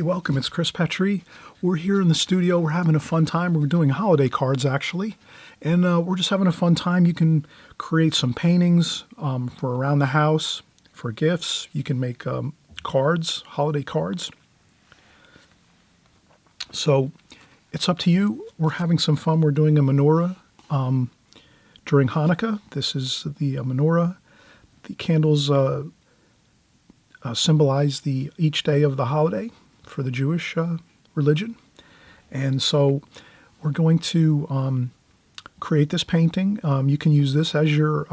welcome. It's Chris Petri. We're here in the studio. We're having a fun time. We're doing holiday cards, actually. And we're just having a fun time. You can create some paintings for around the house, for gifts. You can make cards, holiday cards. So it's up to you. We're having some fun. We're doing a menorah during Hanukkah. This is the menorah. The candles symbolize each day of the holiday for the Jewish religion. And so we're going to create this painting. You can use this as your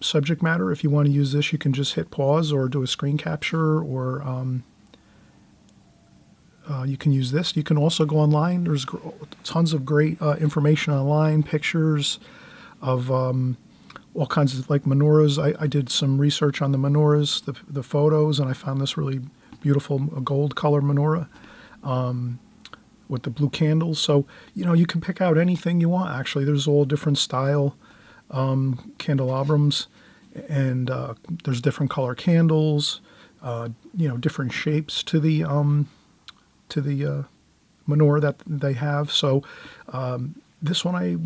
subject matter. If you want to use this, you can just hit pause or do a screen capture, or you can use this. You can also go online. There's tons of great information online, pictures of all kinds of like menorahs. I did some research on the menorahs, the photos, and I found this really beautiful gold color menorah with the blue candles. So, you can pick out anything you want, actually. There's all different style candelabras, and there's different color candles, different shapes to the menorah that they have. So this one I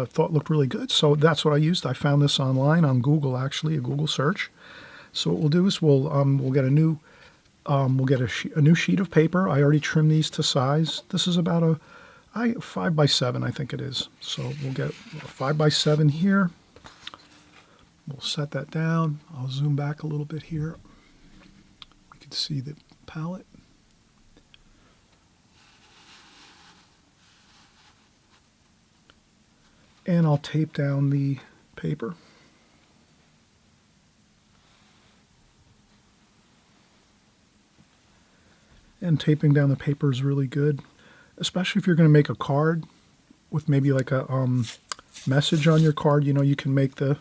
thought looked really good, so that's what I used. I found this online on Google, actually, a Google search. So what we'll do is we'll get a new sheet of paper. I already trimmed these to size. This is about a 5x7, I think it is. So we'll get a 5x7 here. We'll set that down. I'll zoom back a little bit here. We can see the palette. And I'll tape down the paper. And taping down the paper is really good, especially if you're going to make a card with maybe like a message on your card. You can make the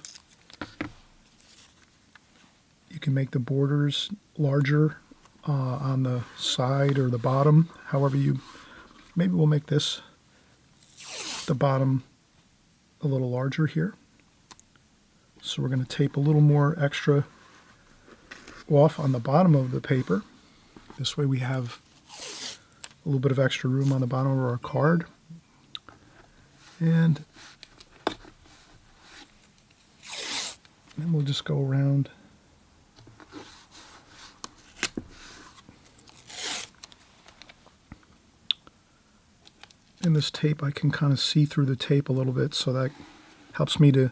borders larger on the side or the bottom. However maybe we'll make the bottom a little larger here. So we're going to tape a little more extra off on the bottom of the paper. This way we have a little bit of extra room on the bottom of our card. And then we'll just go around. In this tape, I can kind of see through the tape a little bit, so that helps me to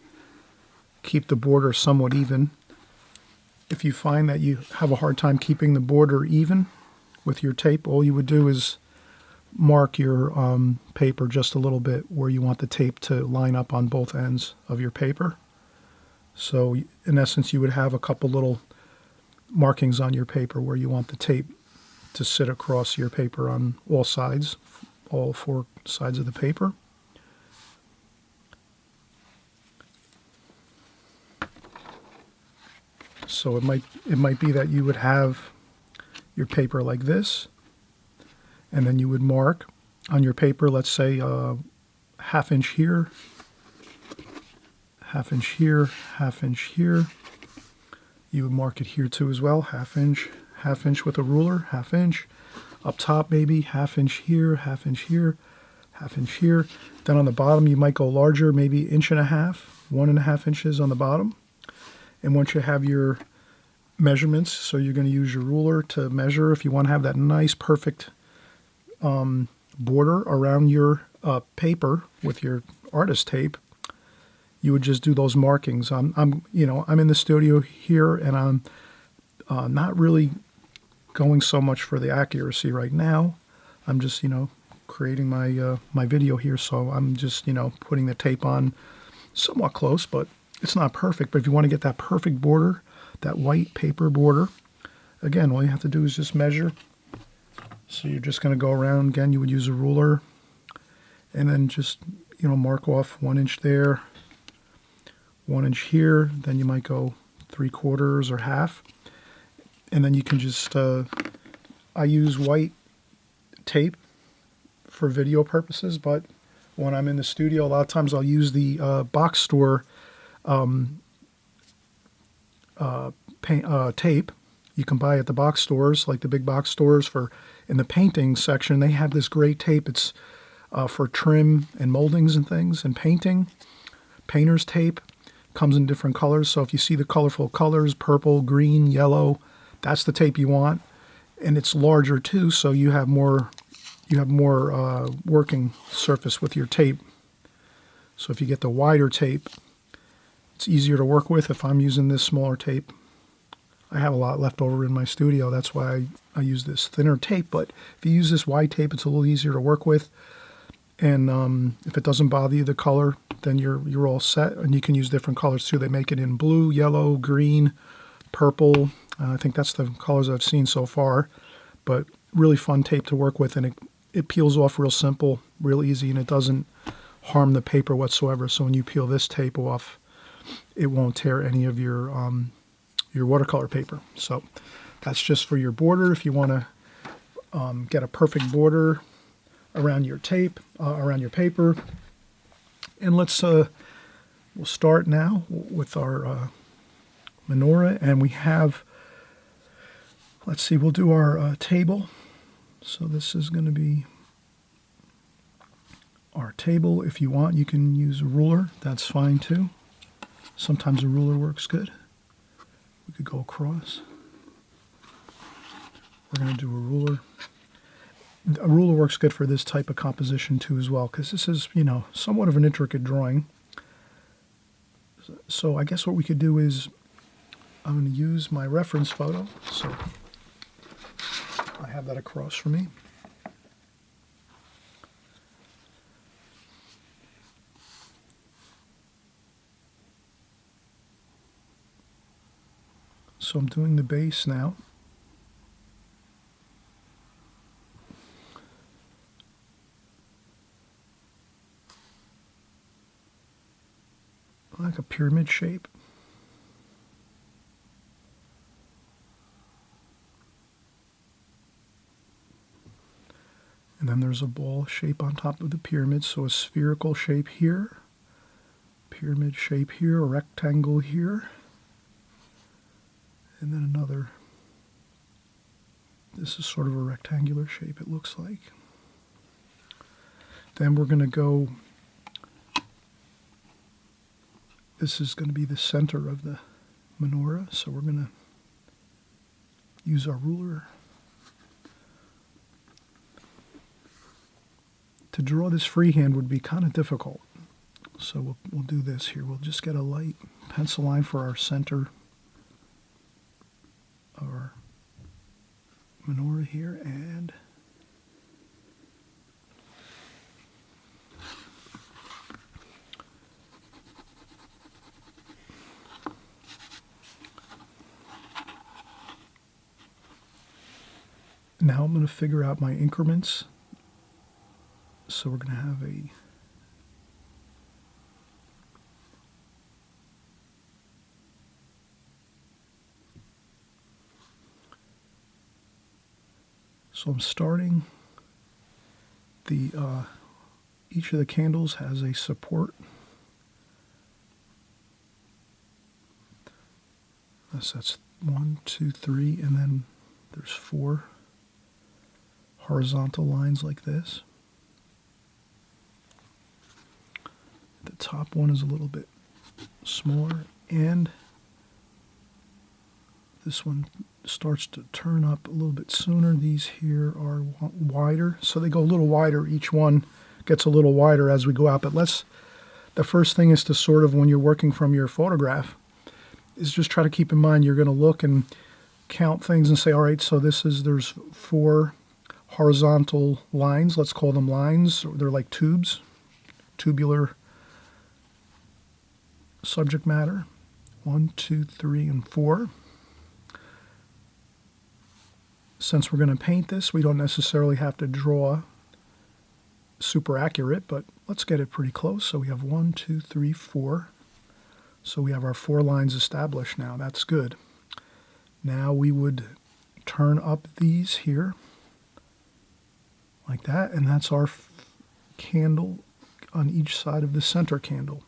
keep the border somewhat even. If you find that you have a hard time keeping the border even with your tape, all you would do is mark your paper just a little bit where you want the tape to line up on both ends of your paper. So in essence, you would have a couple little markings on your paper where you want the tape to sit across your paper on all sides, all four sides of the paper. So it might be that you would have your paper like this, and then you would mark on your paper, let's say ½ inch here, ½ inch here, ½ inch here. You would mark it here too as well, ½ inch with a ruler, ½ inch. Up top maybe ½ inch here, ½ inch here, ½ inch here. Then on the bottom you might go larger, maybe 1.5 inches, 1.5 inches on the bottom. And once you have your measurements, so you're going to use your ruler to measure. If you want to have that nice perfect border around your paper with your artist tape, you would just do those markings. I'm in the studio here, and I'm not really going so much for the accuracy right now. I'm just creating my video here, so I'm just putting the tape on somewhat close, but it's not perfect. But if you want to get that perfect border, that white paper border, again, all you have to do is just measure. So you're just going to go around. Again, you would use a ruler, and then just mark off 1 inch there, 1 inch here. Then you might go 3/4 or half, and then you can just I use white tape for video purposes, but when I'm in the studio, a lot of times I'll use the box store tape. you can buy at the box stores, like the big box stores. For in the painting section, they have this great tape. It's for trim and moldings and things and painting. Painter's tape comes in different colors. So if you see the colorful colors, purple, green, yellow, that's the tape you want. And it's larger too, so you have more working surface with your tape. So if you get the wider tape, it's easier to work with. If I'm using this smaller tape, I have a lot left over in my studio. That's why I use this thinner tape. But if you use this wide tape, it's a little easier to work with. And if it doesn't bother you, the color, then you're all set. And you can use different colors too. They make it in blue, yellow, green, purple. I think that's the colors I've seen so far. But really fun tape to work with, and it peels off real simple, real easy, and it doesn't harm the paper whatsoever. So when you peel this tape off, it won't tear any of your watercolor paper. So that's just for your border. If you want to get a perfect border around your tape, around your paper. And we'll start now with our menorah, and we have, let's see, we'll do our table. So this is going to be our table. If you want, you can use a ruler. That's fine too. Sometimes a ruler works good. We could go across. We're going to do a ruler. A ruler works good for this type of composition too as well, because this is, somewhat of an intricate drawing. So I guess what we could do is I'm going to use my reference photo. So I have that across from me. So I'm doing the base now. Like a pyramid shape. And then there's a ball shape on top of the pyramid, so a spherical shape here, pyramid shape here, a rectangle here, and then another. This is sort of a rectangular shape, it looks like. Then we're going to go, this is going to be the center of the menorah, so we're going to use our ruler. To draw this freehand would be kind of difficult, so we'll do this here. We'll just get a light pencil line for our center of our menorah here, and now I'm going to figure out my increments. So we're going to have a so I'm starting the each of the candles has a support. That's 1, 2, 3, and then there's 4 horizontal lines like this. The top one is a little bit smaller, and this one starts to turn up a little bit sooner. These here are wider, so they go a little wider. Each one gets a little wider as we go out. But the first thing is to sort of, when you're working from your photograph, is just try to keep in mind you're going to look and count things and say, all right, so there's 4 horizontal lines. Let's call them lines. They're like tubes, tubular subject matter. 1, 2, 3, and 4. Since we're going to paint this, we don't necessarily have to draw super accurate, but let's get it pretty close. So we have 1, 2, 3, 4. So we have our 4 lines established now. That's good. Now we would turn up these here like that, and that's our candle on each side of the center candle.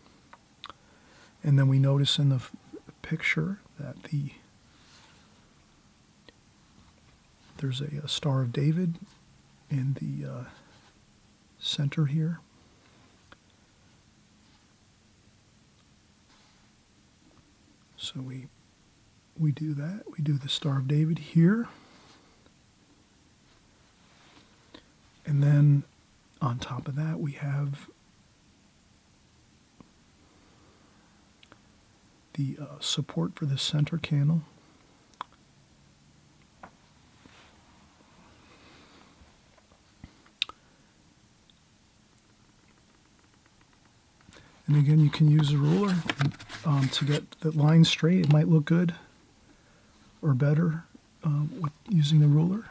And then we notice in the picture that the There's a Star of David in the center here. So we do that. We do the Star of David here. And then on top of that, we have the support for the center candle. And again, you can use a ruler to get the line straight. It might look good or better with using the ruler.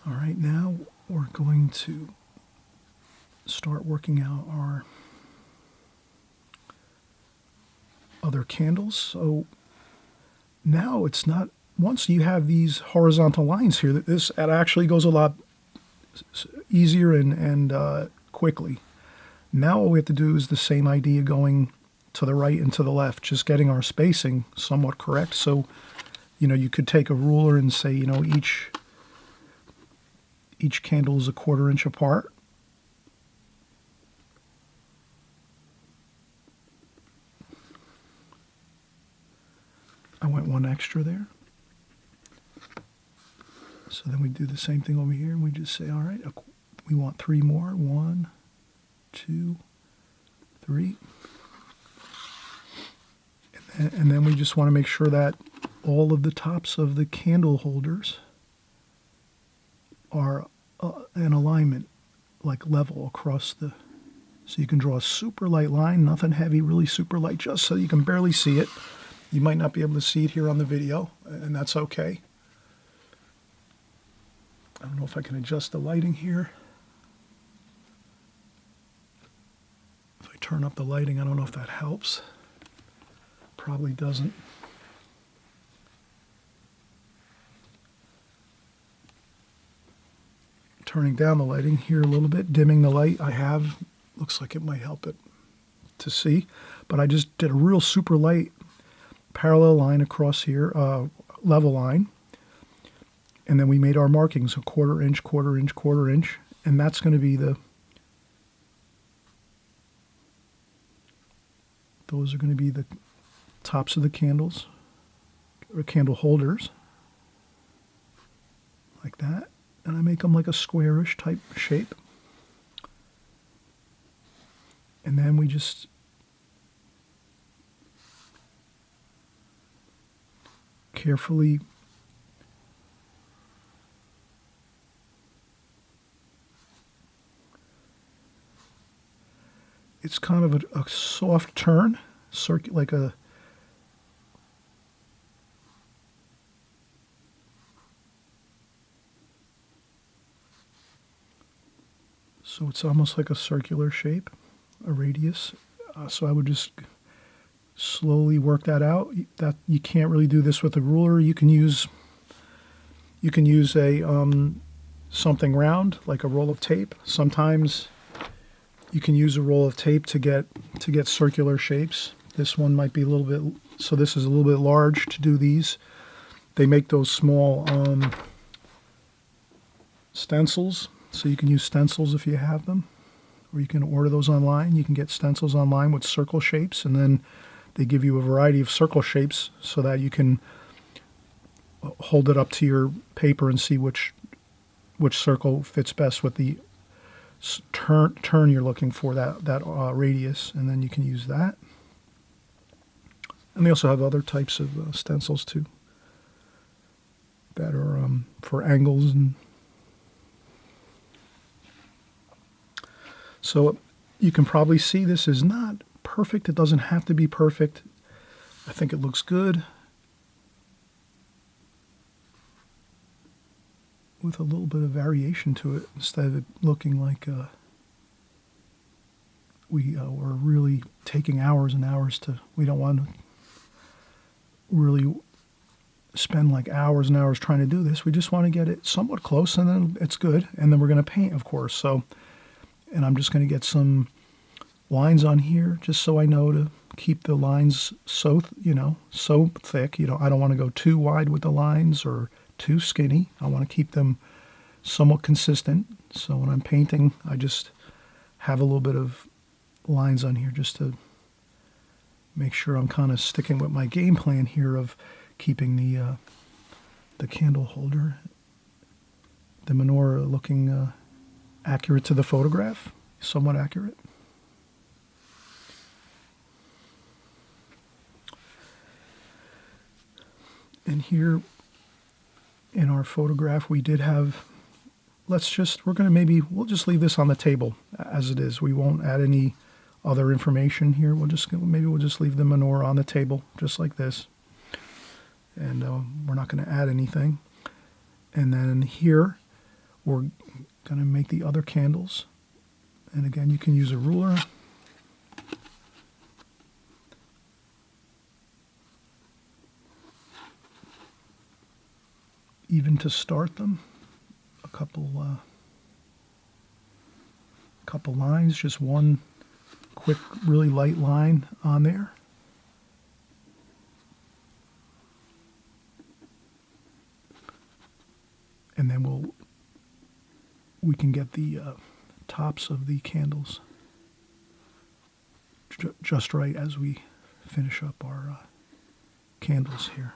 All right, now we're going to start working out our other candles. So now it's not, once you have these horizontal lines here, it actually goes a lot easier and quickly. Now all we have to do is the same idea going to the right and to the left, just getting our spacing somewhat correct. So, you could take a ruler and say, each candle is a 1/4 inch apart. I went one extra there. So then we do the same thing over here, and we just say, all right, we want 3 more. 1, 2, 3. And then we just want to make sure that all of the tops of the candle holders are in alignment, like level across the, so you can draw a super light line, nothing heavy, really super light, just so you can barely see it. You might not be able to see it here on the video, and that's okay. I don't know if I can adjust the lighting here. If I turn up the lighting, I don't know if that helps. Probably doesn't. Turning down the lighting here a little bit, dimming the light I have. Looks like it might help it to see. But I just did a real super light parallel line across here, level line. And then we made our markings, a 1/4 inch, 1/4 inch, 1/4 inch. And that's going to be those are going to be the tops of the candles, or candle holders, like that. And I make them like a squarish type shape. And then we just carefully it's kind of a soft turn, like a so it's almost like a circular shape, a radius. So I would just slowly work that out. That you can't really do this with a ruler. You can use a something round, like a roll of tape. Sometimes you can use a roll of tape to get circular shapes. This one might be a little bit, so this is a little bit large to do these. They make those small stencils, so you can use stencils if you have them, or you can order those online. You can get stencils online with circle shapes, and then they give you a variety of circle shapes so that you can hold it up to your paper and see which circle fits best with the turn you're looking for, that radius, and then you can use that. And they also have other types of stencils too that are for angles. And so you can probably see this is not perfect. It doesn't have to be perfect. I think it looks good with a little bit of variation to it, instead of it looking like we're really taking hours and hours to, we don't want to really spend like hours and hours trying to do this. We just want to get it somewhat close, and then it's good. And then we're going to paint, of course. So, and I'm just going to get some lines on here just so I know to keep the lines so, so thick. I don't want to go too wide with the lines or too skinny. I want to keep them somewhat consistent. So when I'm painting, I just have a little bit of lines on here just to make sure I'm kind of sticking with my game plan here of keeping the candle holder, the menorah, looking accurate to the photograph, somewhat accurate. And here in our photograph, we did have, we'll just leave this on the table as it is. We won't add any other information here. We'll just leave the menorah on the table just like this. And we're not going to add anything. And then here, we're going to make the other candles. And again, you can use a ruler. Even to start them, a couple lines, just one quick, really light line on there. And then we can get the tops of the candles just right as we finish up our candles here.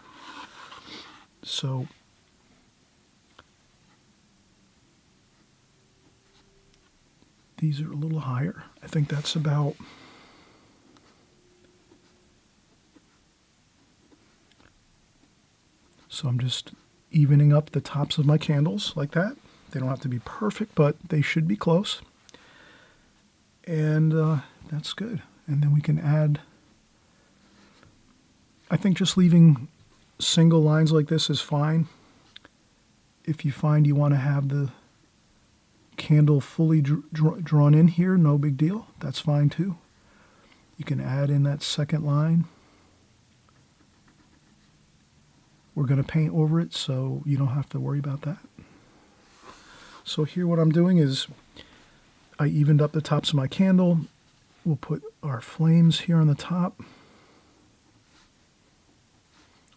So these are a little higher. I think that's about so I'm just evening up the tops of my candles like that. They don't have to be perfect, but they should be close. And that's good. And then we can add, I think just leaving single lines like this is fine. If you find you want to have the candle fully drawn in here, no big deal. That's fine too. You can add in that second line. We're going to paint over it, so you don't have to worry about that. So here what I'm doing is I evened up the tops of my candle. We'll put our flames here on the top.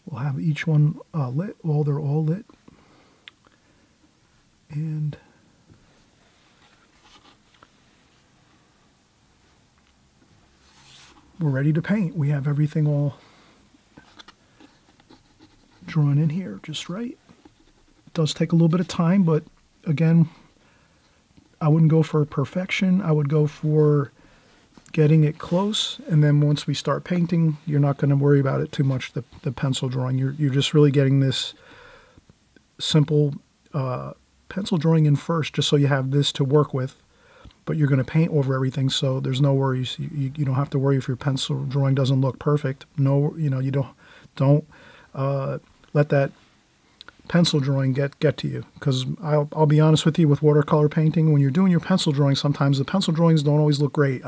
We'll have each one lit while they're all lit. And we're ready to paint. We have everything all drawn in here just right. It does take a little bit of time, but again, I wouldn't go for perfection. I would go for getting it close, and then once we start painting, you're not going to worry about it too much, the pencil drawing. You're just really getting this simple pencil drawing in first, just so you have this to work with, but you're going to paint over everything, so there's no worries. You don't have to worry if your pencil drawing doesn't look perfect. No, you don't let that pencil drawing get to you, because I'll be honest with you, with watercolor painting, when you're doing your pencil drawing, sometimes the pencil drawings don't always look great.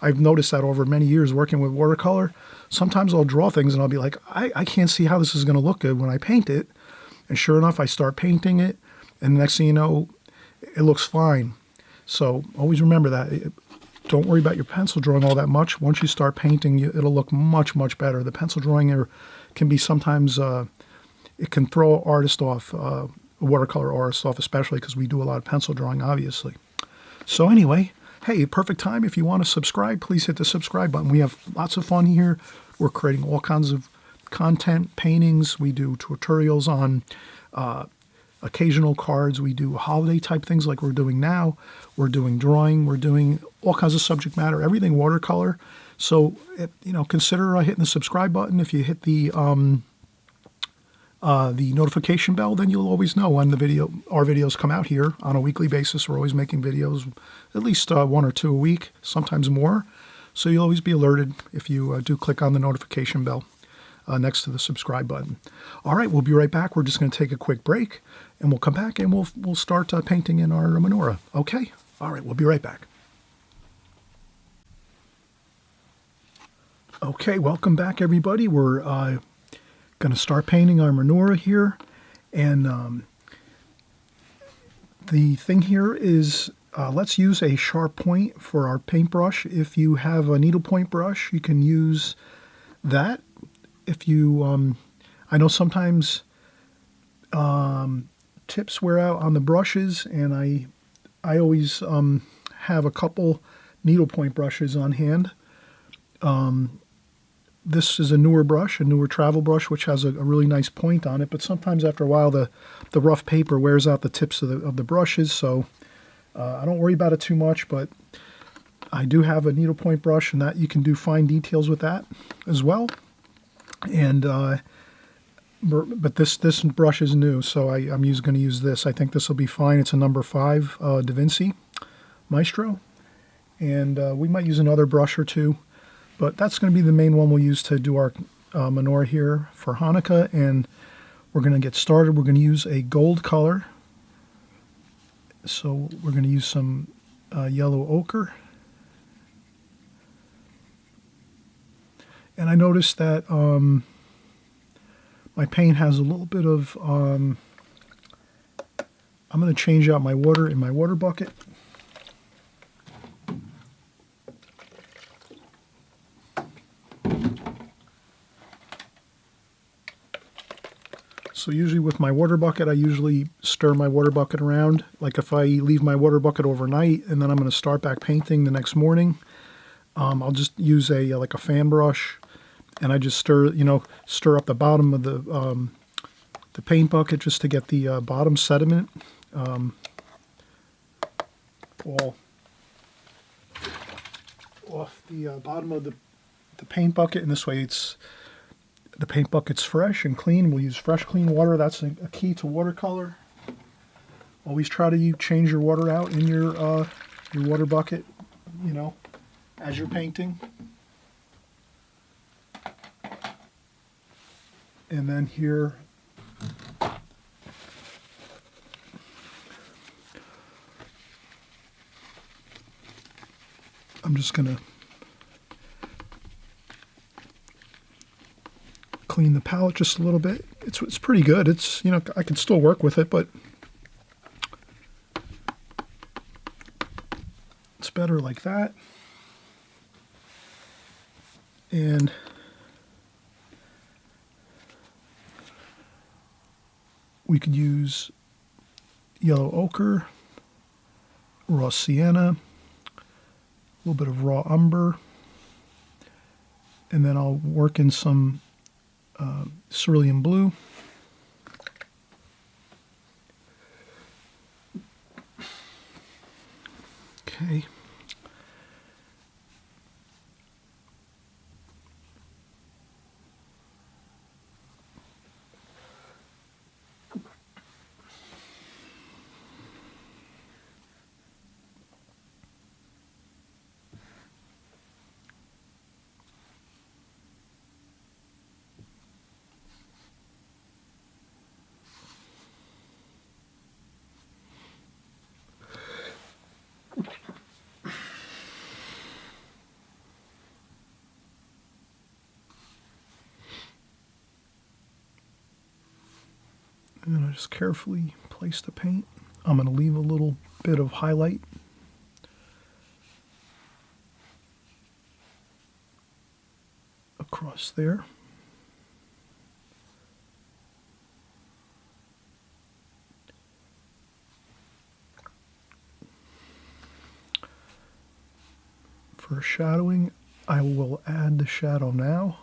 I've noticed that over many years working with watercolor. Sometimes I'll draw things and I'll be like, I can't see how this is going to look good when I paint it. And sure enough, I start painting it, and the next thing you know, it looks fine. So always remember that. Don't worry about your pencil drawing all that much. Once you start painting, it'll look much, much better. The pencil drawing can be sometimes, it can throw an artist off, a watercolor artist off, especially because we do a lot of pencil drawing, obviously. So anyway, hey, perfect time. If you want to subscribe, please hit the subscribe button. We have lots of fun here. We're creating all kinds of content, paintings. We do tutorials on occasional cards. We do holiday type things like we're doing now. We're doing drawing. We're doing all kinds of subject matter, everything watercolor. So, consider hitting the subscribe button. If you hit the notification bell, then you'll always know when our videos come out here on a weekly basis. We're always making videos, at least 1 or 2 a week, sometimes more. So you'll always be alerted if you do click on the notification bell next to the subscribe button. All right, we'll be right back. We're just going to take a quick break, and we'll come back and we'll start painting in our menorah. Okay? All right, we'll be right back. Okay, welcome back, everybody. We're Going to start painting our menorah here, and the thing here is let's use a sharp point for our paintbrush. If you have a needlepoint brush, you can use that. If you, I know sometimes tips wear out on the brushes, and I always have a couple needlepoint brushes on hand. This is a newer brush, a newer travel brush, which has a really nice point on it, but sometimes after a while the rough paper wears out the tips of the brushes, so I don't worry about it too much, but I do have a needlepoint brush, and that you can do fine details with that as well. And but this brush is new, so I'm going to use this. I think this will be fine. It's a number 5 Da Vinci Maestro, and we might use another brush or two, but that's going to be the main one we'll use to do our menorah here for Hanukkah. And we're going to get started. We're going to use a gold color, so we're going to use some yellow ochre. And I noticed that my paint has a little bit of, I'm going to change out my water in my water bucket. So usually with my water bucket, I usually stir my water bucket around. Like if I leave my water bucket overnight and then I'm going to start back painting the next morning, I'll just use like a fan brush, and I just stir up the bottom of the paint bucket just to get the bottom sediment all off the bottom of the paint bucket, and this way the paint bucket's fresh and clean. We'll use fresh, clean water. That's a key to watercolor. Always try to change your water out in your water bucket, as you're painting. And then here, I'm just going to clean the palette just a little bit. It's pretty good. It's, I can still work with it, but it's better like that. And we could use yellow ochre, raw sienna, a little bit of raw umber, and then I'll work in some cerulean blue. Okay. And I just carefully place the paint. I'm going to leave a little bit of highlight. Across there. For shadowing, I will add the shadow now.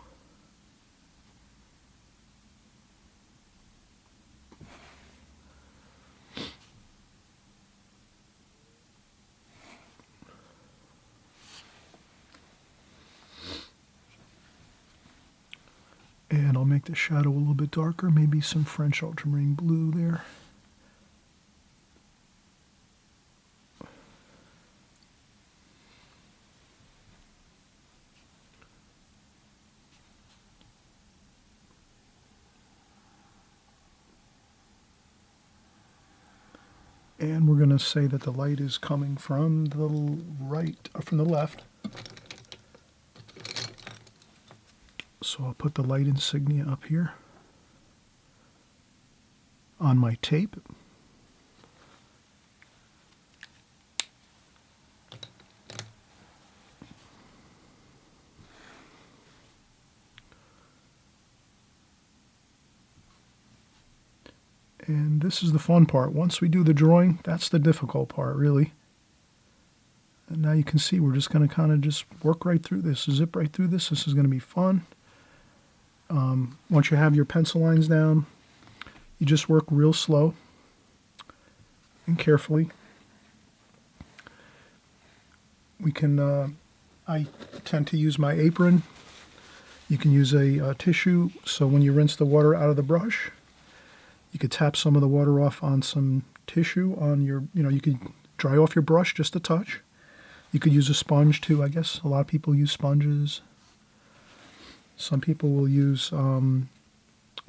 And I'll make the shadow a little bit darker, maybe some French ultramarine blue there. And we're going to say that the light is coming from the right, or from the left. So I'll put the light insignia up here. on my tape. And this is the fun part. Once we do the drawing, that's the difficult part, really. And now you can see we're just going to kind of just work right through this, zip right through this. This is going to be fun. Once you have your pencil lines down, you just work real slow and carefully. We can, I tend to use my apron. You can use a tissue, so when you rinse the water out of the brush, you could tap some of the water off on some tissue on your, you could dry off your brush just a touch. You could use a sponge too, I guess. A lot of people use sponges. Some people will use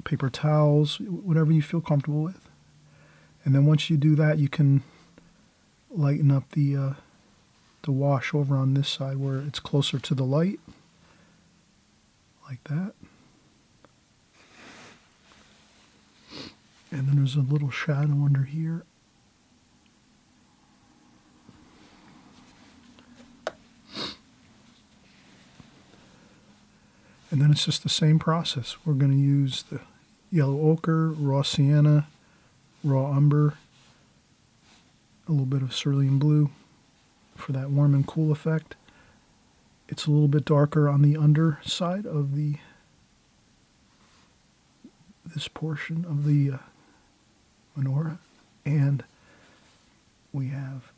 paper towels, whatever you feel comfortable with. And then once you do that, you can lighten up the wash over on this side where it's closer to the light, like that. And then there's a little shadow under here. And then it's just the same process. We're going to use the yellow ochre, raw sienna, raw umber, a little bit of cerulean blue for that warm and cool effect. It's a little bit darker on the underside of this portion of the menorah, and we have,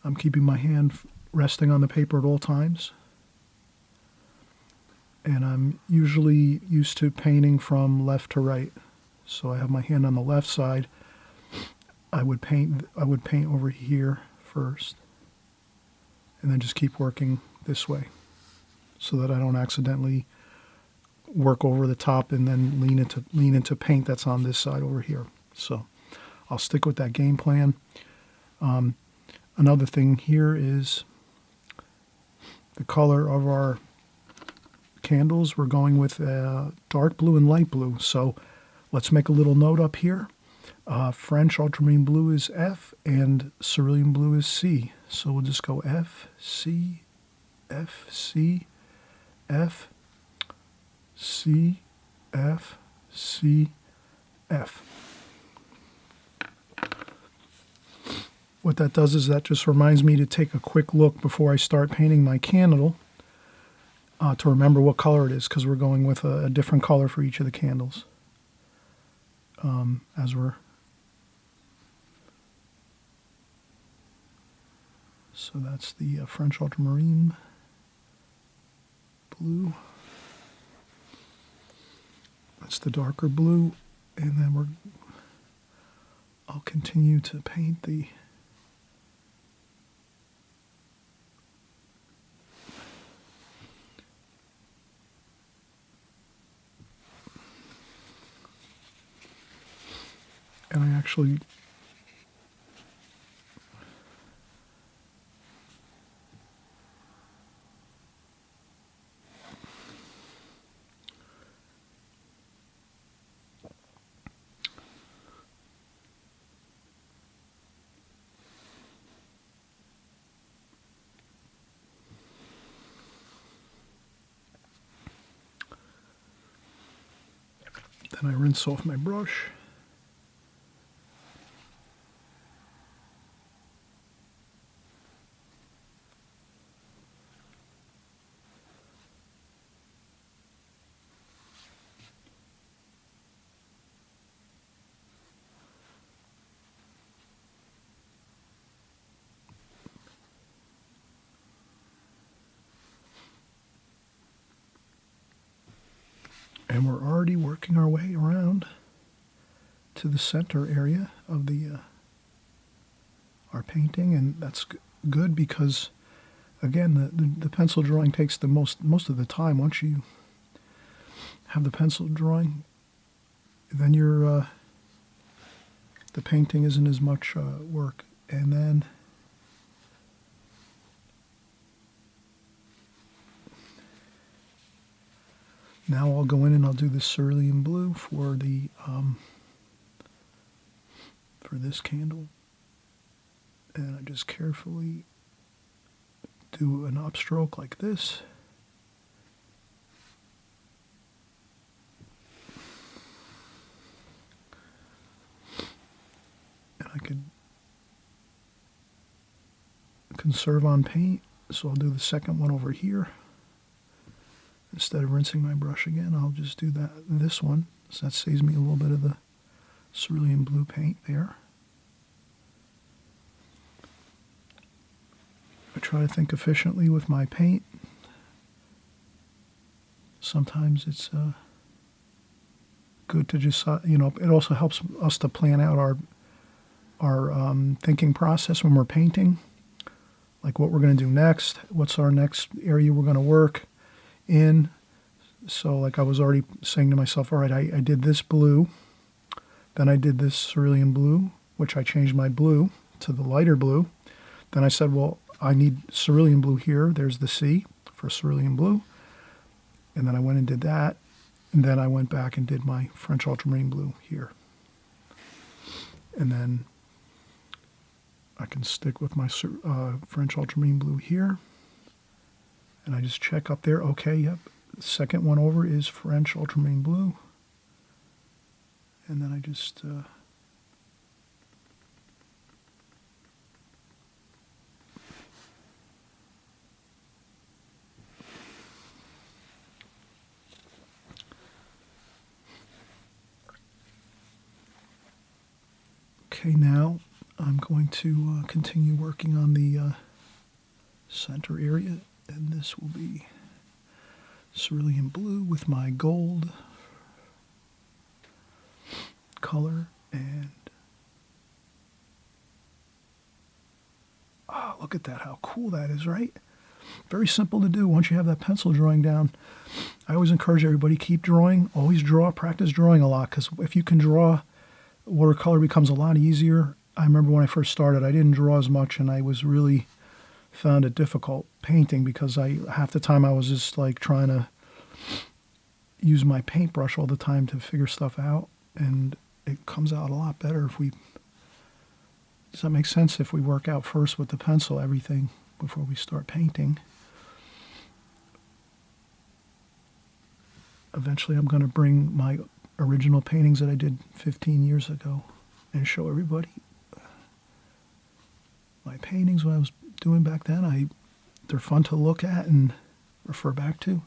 I'm keeping my hand resting on the paper at all times, and I'm usually used to painting from left to right, so I have my hand on the left side. I would paint over here first, and then just keep working this way so that I don't accidentally work over the top and then lean into paint that's on this side over here. So I'll stick with that game plan. Another thing here is the color of our candles. We're going with dark blue and light blue. So let's make a little note up here. French ultramarine blue is F and cerulean blue is C. So we'll just go F, C, F, C, F, C, F, C, F. What that does is that just reminds me to take a quick look before I start painting my candle to remember what color it is, because we're going with a different color for each of the candles. So that's the French ultramarine blue. That's the darker blue, and then I'll continue to paint the and I actually then I rinse off my brush. And we're already working our way around to the center area of our painting, and that's good because, again, the pencil drawing takes the most of the time. Once you have the pencil drawing, then the painting isn't as much work, and then Now I'll go in and I'll do the cerulean blue for the for this candle, and I just carefully do an upstroke like this. And I could conserve on paint, so I'll do the second one over here. Instead of rinsing my brush again, I'll just do this one, so that saves me a little bit of the cerulean blue paint there. I try to think efficiently with my paint. Sometimes it's good to just, it also helps us to plan out our thinking process when we're painting, like what we're going to do next, what's our next area we're going to work in. So like I was already saying to myself, all right, I did this blue, then I did this cerulean blue, which I changed my blue to the lighter blue. Then I said, well, I need cerulean blue here. There's the C for cerulean blue. And then I went and did that. And then I went back and did my French ultramarine blue here. And then I can stick with my French ultramarine blue here. And I just check up there. Okay, yep. The second one over is French ultramarine blue. And then I just okay, now I'm going to continue working on the center area, and this will be cerulean blue with my gold color. And look at that, how cool that is, right? Very simple to do once you have that pencil drawing down. I always encourage everybody, keep drawing, always draw, practice drawing a lot, because if you can draw, watercolor becomes a lot easier. I remember when I first started, I didn't draw as much, and I was really found it difficult painting because half the time I was just like trying to use my paintbrush all the time to figure stuff out, and it comes out a lot better if we, does that make sense? If we work out first with the pencil everything before we start painting. Eventually I'm going to bring my original paintings that I did 15 years ago and show everybody my paintings when I was doing back then. They're fun to look at and refer back to.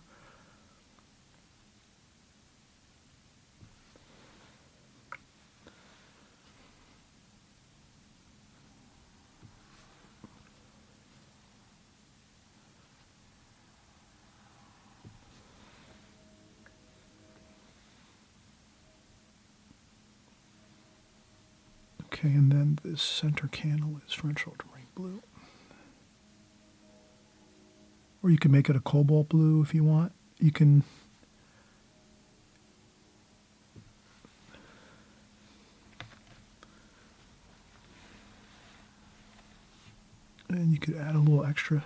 Okay, and then this center candle is French ultramarine blue. Or you can make it a cobalt blue if you want. You can and you could add a little extra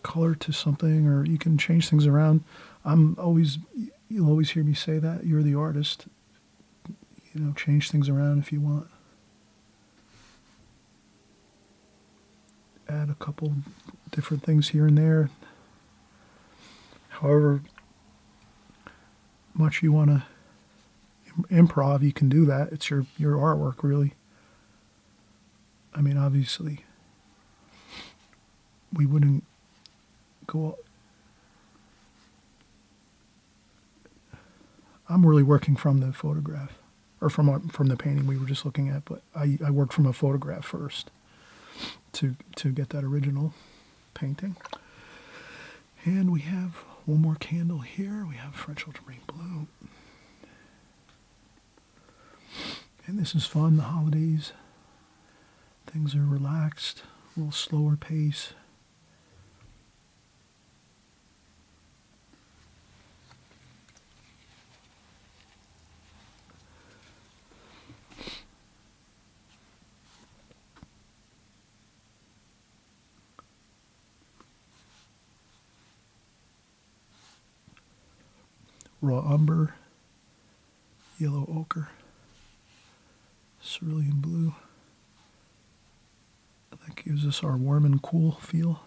color to something, or you can change things around. You'll always hear me say that, you're the artist. Change things around if you want. Add a couple different things here and there. However much you want to improv, you can do that. It's your artwork, really. I mean, obviously, we wouldn't go. I'm really working from the photograph, or from the painting we were just looking at, but I worked from a photograph first to get that original painting. And we have one more candle here. We have French ultramarine blue. And this is fun, the holidays. Things are relaxed, a little slower pace. raw umber, yellow ochre, cerulean blue. That gives us our warm and cool feel.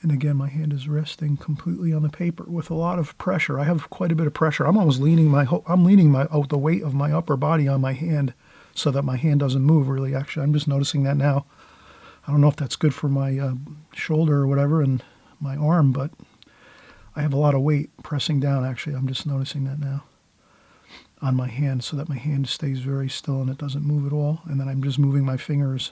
And again, my hand is resting completely on the paper with a lot of pressure. I have quite a bit of pressure. I'm almost leaning the weight of my upper body on my hand so that my hand doesn't move really. Actually, I'm just noticing that now. I don't know if that's good for my shoulder or whatever and my arm, but I have a lot of weight pressing down. Actually, I'm just noticing that now on my hand so that my hand stays very still and it doesn't move at all. And then I'm just moving my fingers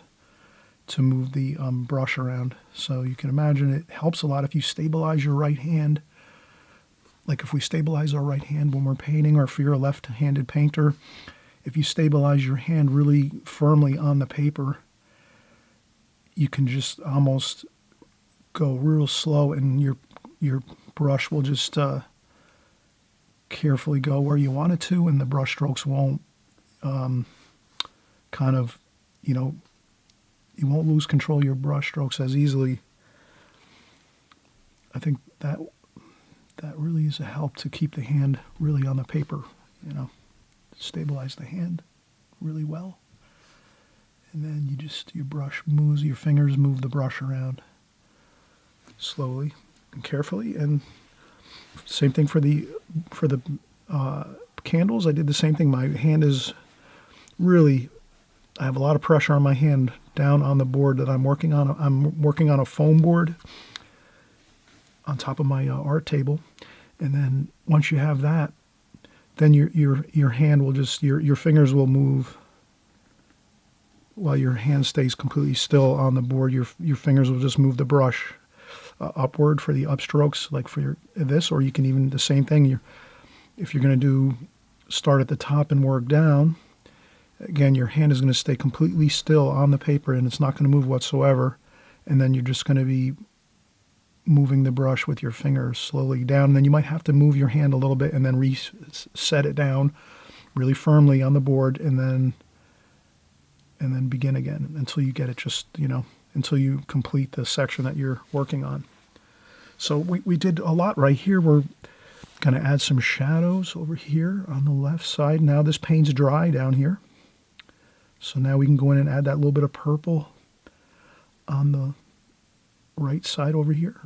to move the brush around. So you can imagine it helps a lot if you stabilize your right hand. Like if we stabilize our right hand when we're painting, or if you're a left-handed painter, if you stabilize your hand really firmly on the paper, you can just almost go real slow and your brush will just carefully go where you want it to, and the brush strokes won't kind of, you won't lose control of your brush strokes as easily. I think that really is a help to keep the hand really on the paper, stabilize the hand really well. And then your brush moves, your fingers move the brush around slowly and carefully. And same thing for the candles. I did the same thing. My hand is really, I have a lot of pressure on my hand down on the board that I'm working on. I'm working on a foam board on top of my art table. And then once you have that, then your hand will just, your fingers will move while your hand stays completely still on the board. Your fingers will just move the brush upward for the upstrokes, like for this, or you can even, the same thing, if you're going to start at the top and work down, again, your hand is going to stay completely still on the paper and it's not going to move whatsoever. And then you're just going to be moving the brush with your fingers slowly down. And then you might have to move your hand a little bit and then reset it down really firmly on the board, and then begin again until you get it just, until you complete the section that you're working on. So we did a lot right here. We're going to add some shadows over here on the left side. Now this paint's dry down here. So now we can go in and add that little bit of purple on the right side over here.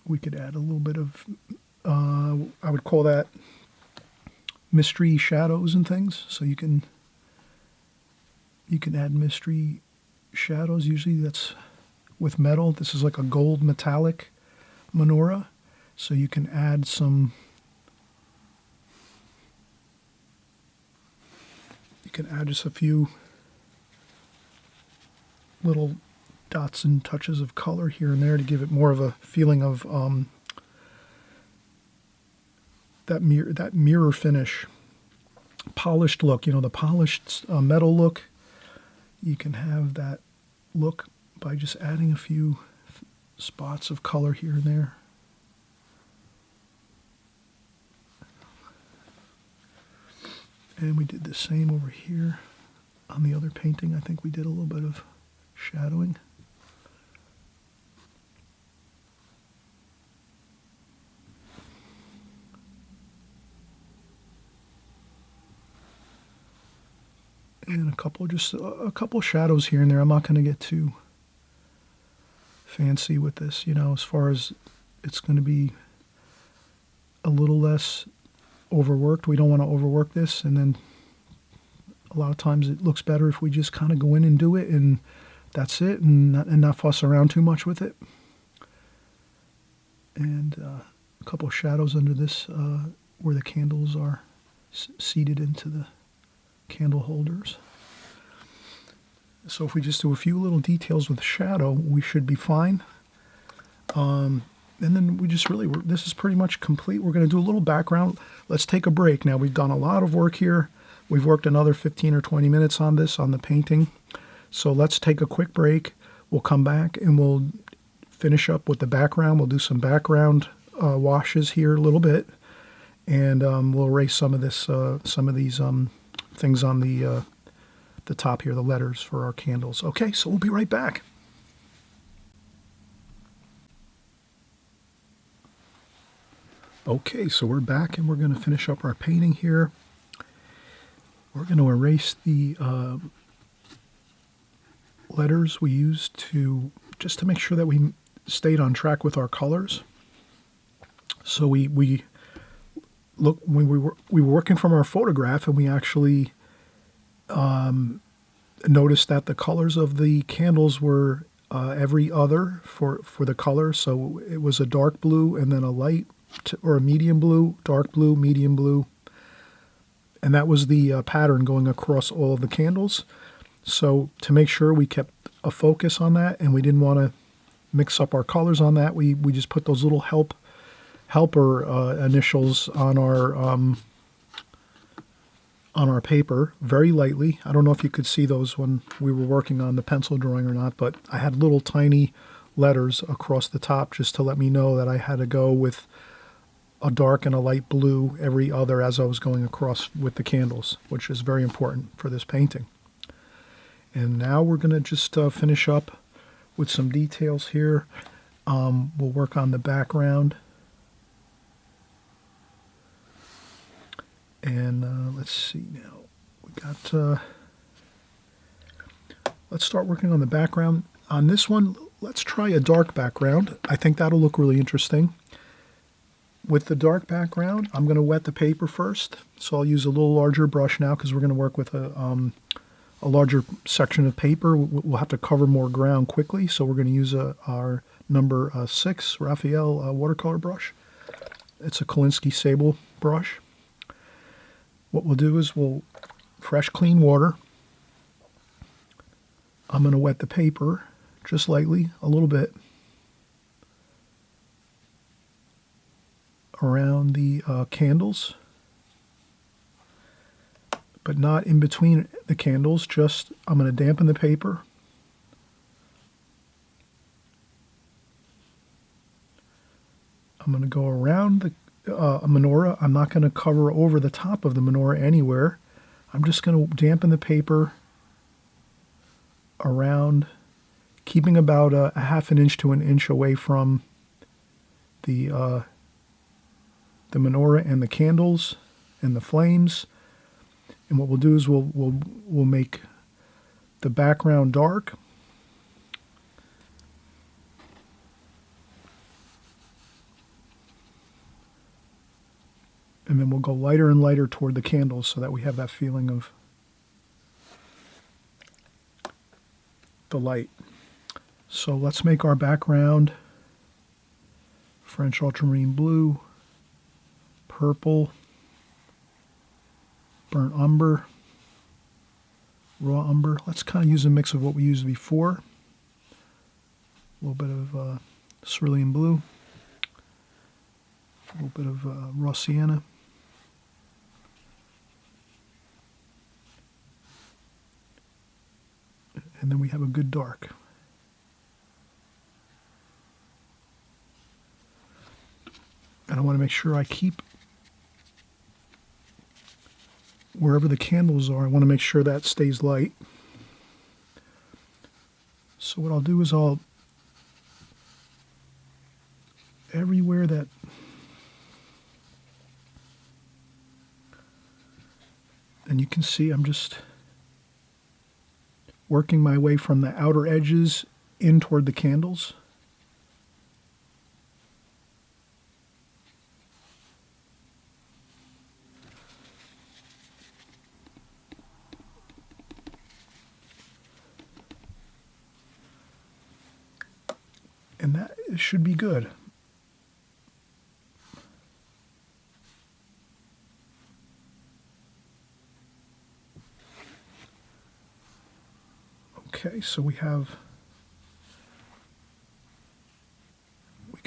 We could add a little bit of, I would call that mystery shadows and things. So you can add mystery shadows. Usually that's with metal. This is like a gold metallic menorah. So you can add some, just a few little dots and touches of color here and there to give it more of a feeling of that mirror finish, polished look. The polished metal look. You can have that look by just adding a few spots of color here and there. And we did the same over here on the other painting. I think we did a little bit of shadowing. And a couple shadows here and there. I'm not going to get too fancy with this, as far as it's going to be a little less overworked. We don't want to overwork this, and then a lot of times it looks better if we just kind of go in and do it, and that's it, and not fuss around too much with it. And a couple of shadows under this where the candles are seated into the candle holders. So if we just do a few little details with shadow, we should be fine. And then we just this is pretty much complete. We're going to do a little background. Let's take a break. Now we've done a lot of work here. We've worked another 15 or 20 minutes on this, on the painting. So let's take a quick break. We'll come back and we'll finish up with the background. We'll do some background washes here a little bit, and we'll erase some of this, some of these things on the top here, the letters for our candles. Okay, so we'll be right back. Okay, so we're back and we're going to finish up our painting here. We're going to erase the letters we used just to make sure that we stayed on track with our colors. So we look, when we were working from our photograph, and we actually noticed that the colors of the candles were every other for the color. So it was a dark blue and then a light or a medium blue, dark blue, medium blue. And that was the pattern going across all of the candles. So to make sure we kept a focus on that and we didn't want to mix up our colors on that, we just put those little helper initials on our paper very lightly. I don't know if you could see those when we were working on the pencil drawing or not, but I had little tiny letters across the top just to let me know that I had to go with a dark and a light blue every other as I was going across with the candles, which is very important for this painting. And now we're going to just finish up with some details here. We'll work on the background. And let's see now. We got. Let's start working on the background. On this one, let's try a dark background. I think that'll look really interesting. With the dark background, I'm going to wet the paper first. So I'll use a little larger brush now because we're going to work with a larger section of paper. We'll have to cover more ground quickly. So we're going to use our number 6 Raphael watercolor brush. It's a Kolinsky Sable brush. What we'll do is we'll fresh clean water. I'm going to wet the paper just lightly, a little bit, around the candles, but not in between the candles. Just I'm going to dampen the paper. I'm going to go around the menorah. I'm not going to cover over the top of the menorah anywhere. I'm just going to dampen the paper around, keeping about a half an inch to an inch away from the menorah and the candles and the flames. And what we'll do is we'll make the background dark. And then we'll go lighter and lighter toward the candles so that we have that feeling of the light. So let's make our background French ultramarine blue, purple, burnt umber, raw umber. Let's kind of use a mix of what we used before. A little bit of cerulean blue, a little bit of raw sienna. And then we have a good dark. And I want to make sure I keep wherever the candles are, I want to make sure that stays light. So what I'll do is everywhere that and you can see I'm just working my way from the outer edges in toward the candles. And that should be good. Okay, so we could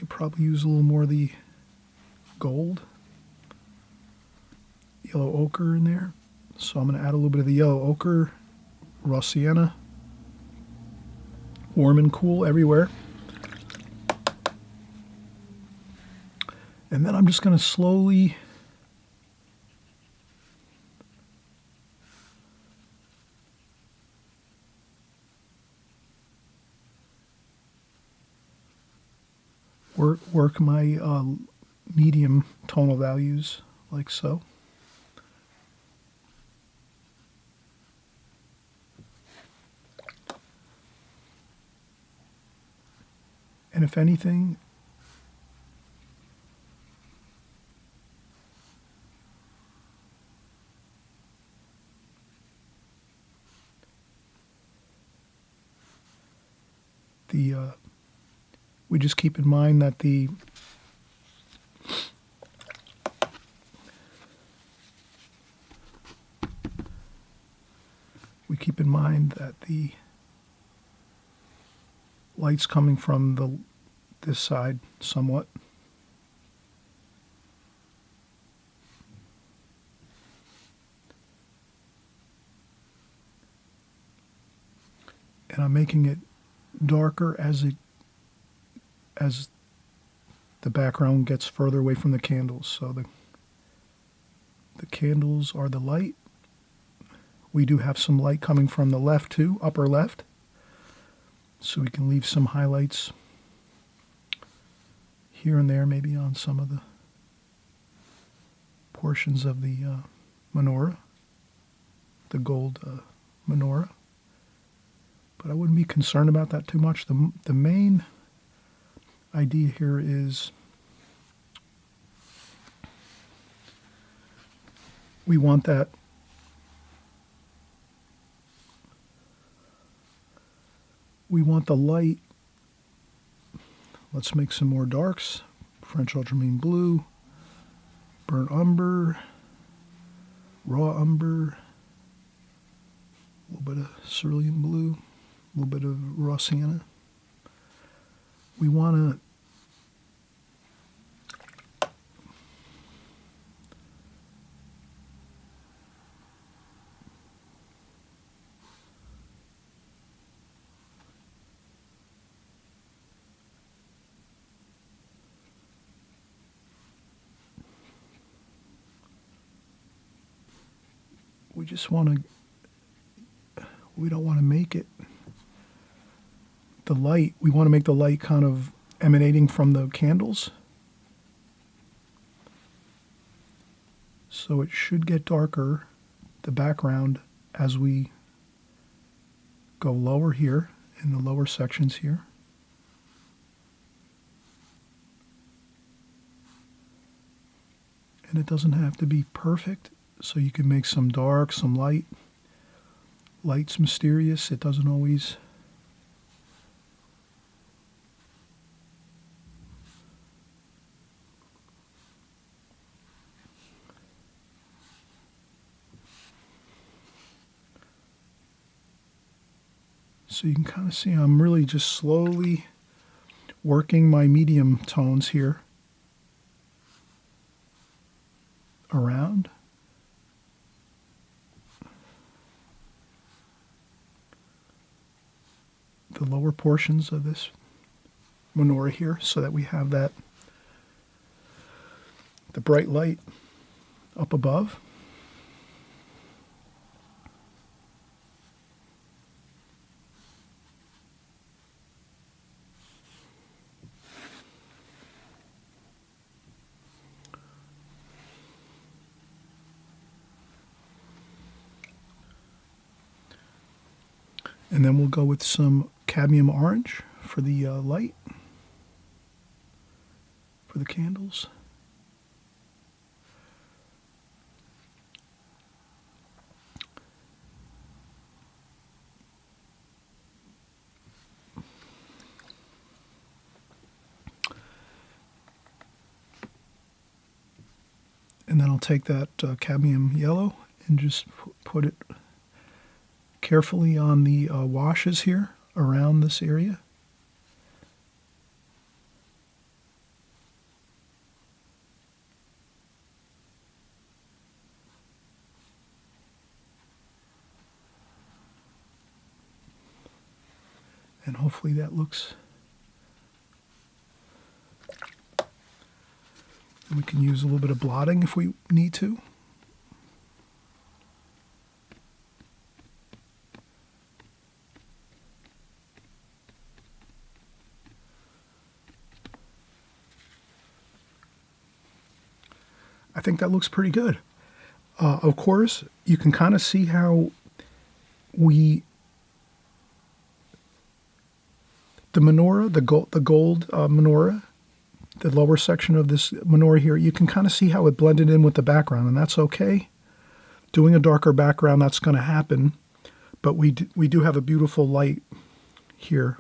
probably use a little more of the gold, yellow ochre in there. So I'm going to add a little bit of the yellow ochre, raw sienna, warm and cool everywhere. And then I'm just going to slowly work my medium tonal values like so. And if anything, we just keep in mind that the light's coming from this side somewhat. And I'm making it darker as the background gets further away from the candles. So the candles are the light. We do have some light coming from the left too, upper left. So we can leave some highlights here and there, maybe on some of the portions of the menorah, the gold menorah. But I wouldn't be concerned about that too much. The main idea here is we want the light. Let's make some more darks. French ultramarine blue, burnt umber, raw umber, a little bit of cerulean blue, a little bit of raw sienna. We want to we don't want to make it the light. We want to make the light kind of emanating from the candles. So it should get darker, the background, as we go lower here in the lower sections here. And it doesn't have to be perfect. So you can make some dark, some light. Light's mysterious. It doesn't always. So you can kind of see I'm really just slowly working my medium tones here around. The lower portions of this menorah here, so that we have the bright light up above. And then we'll go with some cadmium orange for the light, for the candles. And then I'll take that cadmium yellow and just put it carefully on the washes here around this area. And hopefully that looks And we can use a little bit of blotting if we need to. I think that looks pretty good. Of course, you can kind of see how the menorah, the gold menorah, the lower section of this menorah here, you can kind of see how it blended in with the background, and that's okay. Doing a darker background, that's going to happen, but we do have a beautiful light here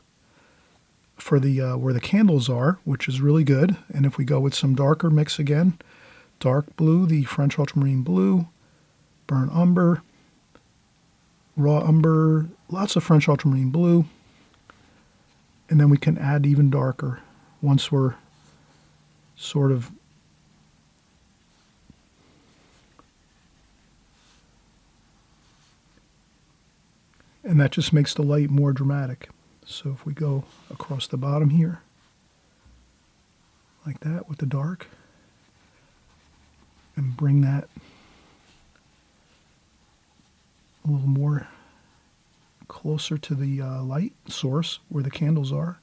for the where the candles are, which is really good. And if we go with some darker mix again, dark blue, the French ultramarine blue, burnt umber, raw umber, lots of French ultramarine blue, and then we can add even darker once we're sort of and that just makes the light more dramatic. So if we go across the bottom here like that with the dark and bring that a little more closer to the light source where the candles are.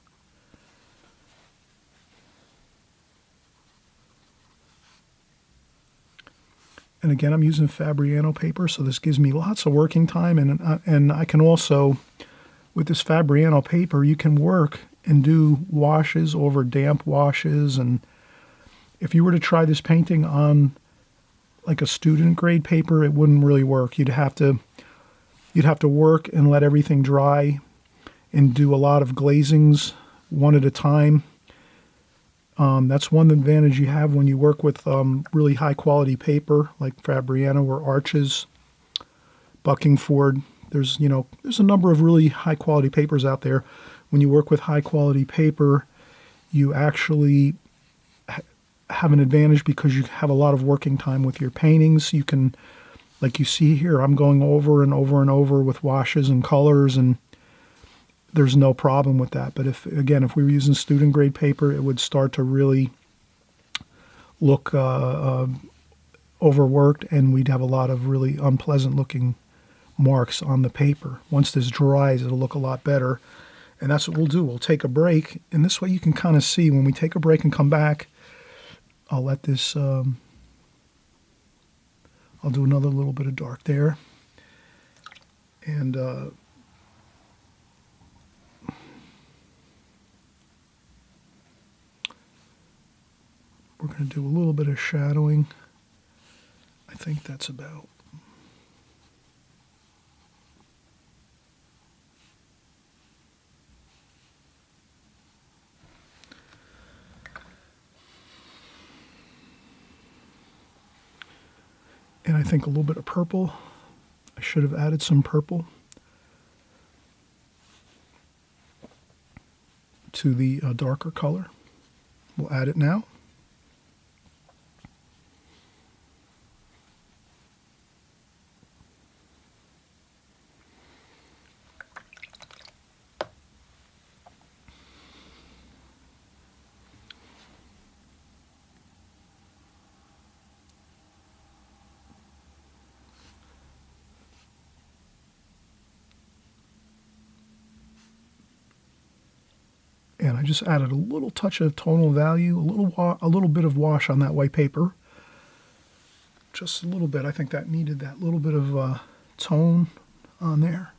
And again, I'm using Fabriano paper, so this gives me lots of working time. And I can also, with this Fabriano paper, you can work and do washes over damp washes. And if you were to try this painting on like a student grade paper, it wouldn't really work. You'd have to work and let everything dry and do a lot of glazings one at a time. That's one advantage you have when you work with really high quality paper like Fabriano or Arches, Buckingford. There's a number of really high quality papers out there. When you work with high quality paper, you actually have an advantage because you have a lot of working time with your paintings. You can, like you see here, I'm going over and over and over with washes and colors, and there's no problem with that. But if we were using student grade paper, it would start to really look overworked, and we'd have a lot of really unpleasant looking marks on the paper. Once this dries, it'll look a lot better. And that's what we'll do. We'll take a break, and this way you can kind of see when we take a break and come back. I'll let this, I'll do another little bit of dark there. And we're going to do a little bit of shadowing. I think that's about. And I think a little bit of purple. I should have added some purple to the darker color. We'll add it now. And I just added a little touch of tonal value, a little bit of wash on that white paper. Just a little bit. I think that needed that little bit of tone on there.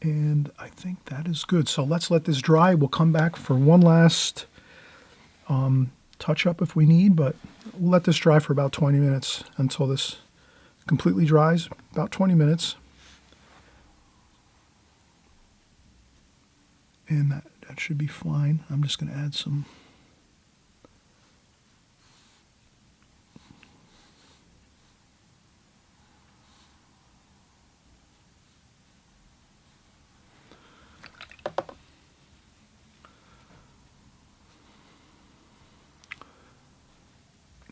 And I think that is good. So let's let this dry. We'll come back for one last touch up if we need, but we'll let this dry for about 20 minutes until this completely dries. About 20 minutes. And that should be fine. I'm just going to add some.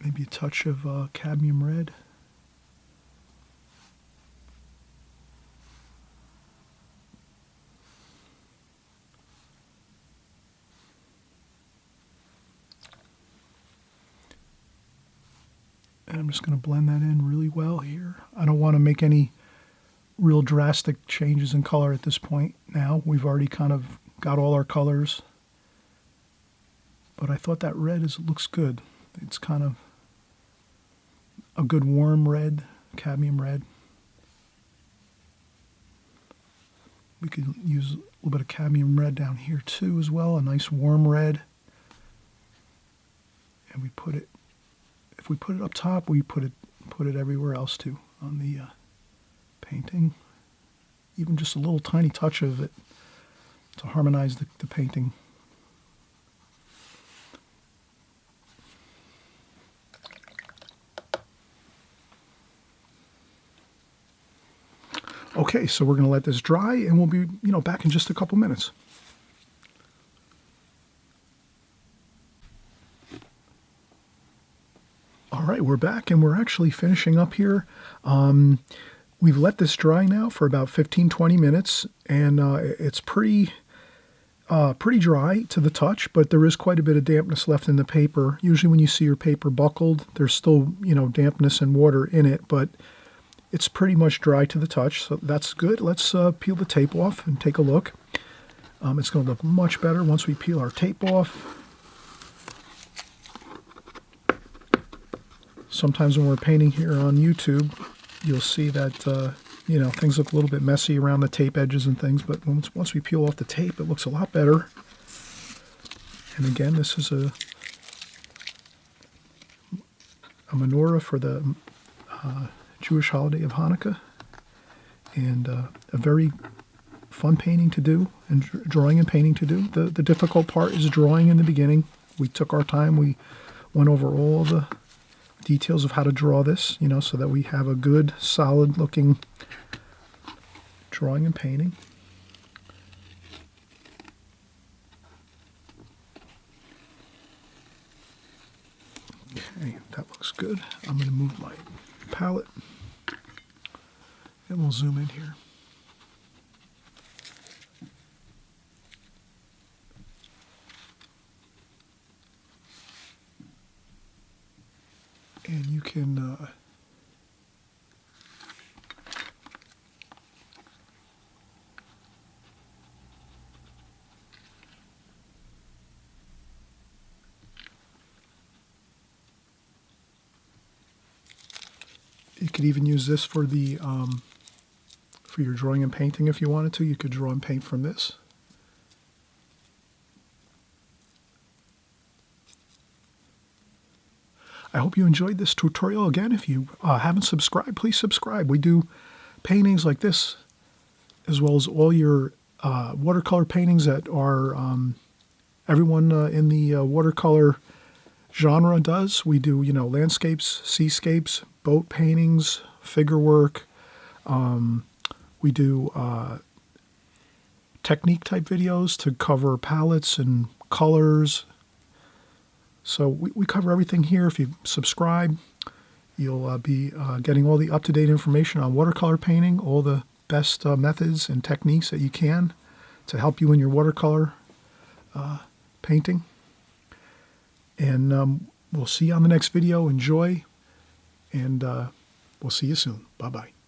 Maybe a touch of cadmium red. And I'm just going to blend that in really well here. I don't want to make any real drastic changes in color at this point now. We've already kind of got all our colors. But I thought that red looks good. It's kind of a good warm red, cadmium red. We could use a little bit of cadmium red down here too as well, a nice warm red. And we put it, if we put it up top, we put it everywhere else too on the painting. Even just a little tiny touch of it to harmonize the painting. Okay, so we're going to let this dry, and we'll be, back in just a couple minutes. All right, we're back, and we're actually finishing up here. We've let this dry now for about 15-20 minutes, and it's pretty dry to the touch, but there is quite a bit of dampness left in the paper. Usually when you see your paper buckled, there's still, dampness and water in it, but it's pretty much dry to the touch, so that's good. Let's peel the tape off and take a look. It's going to look much better once we peel our tape off. Sometimes when we're painting here on YouTube, you'll see that, things look a little bit messy around the tape edges and things, but once we peel off the tape, it looks a lot better. And again, this is a menorah for the Jewish holiday of Hanukkah, and a very fun painting to do, and drawing and painting to do. The difficult part is drawing in the beginning. We took our time. We went over all the details of how to draw this, so that we have a good, solid-looking drawing and painting. Okay, that looks good. I'm going to move my palette, and we'll zoom in here. And you can you could even use this for the for your drawing and painting if you wanted to. You could draw and paint from this. I hope you enjoyed this tutorial. Again, if you haven't subscribed, please subscribe. We do paintings like this, as well as all your watercolor paintings that are everyone in the watercolor genre does. We do, landscapes, seascapes, boat paintings, figure work. We do technique type videos to cover palettes and colors. So we cover everything here. If you subscribe, you'll be getting all the up-to-date information on watercolor painting, all the best methods and techniques that you can to help you in your watercolor painting. And we'll see you on the next video. Enjoy, and we'll see you soon. Bye-bye.